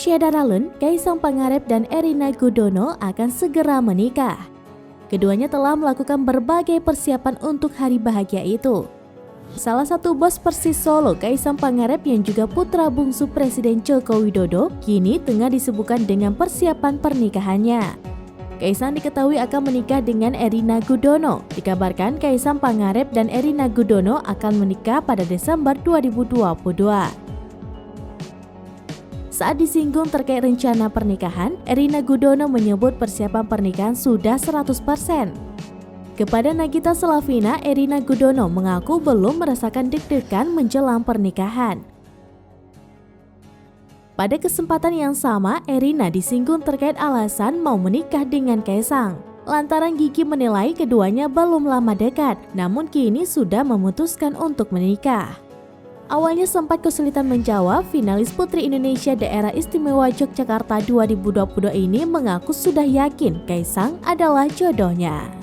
Syeda Alun, Kaisang Pangarep dan Erina Gudono akan segera menikah. Keduanya telah melakukan berbagai persiapan untuk hari bahagia itu. Salah satu bos Persis Solo, Kaisang Pangarep yang juga putra bungsu Presiden Joko Widodo, kini tengah disibukkan dengan persiapan pernikahannya. Kaisang diketahui akan menikah dengan Erina Gudono. Dikabarkan Kaisang Pangarep dan Erina Gudono akan menikah pada Desember 2022. Saat disinggung terkait rencana pernikahan, Erina Gudono menyebut persiapan pernikahan sudah 100%. Kepada Nagita Slavina, Erina Gudono mengaku belum merasakan deg-degan menjelang pernikahan. Pada kesempatan yang sama, Erina disinggung terkait alasan mau menikah dengan Kaisang. Lantaran Gigi menilai keduanya belum lama dekat, namun kini sudah memutuskan untuk menikah. Awalnya sempat kesulitan menjawab, finalis Putri Indonesia Daerah Istimewa Yogyakarta 2022 ini mengaku sudah yakin Kaisang adalah jodohnya.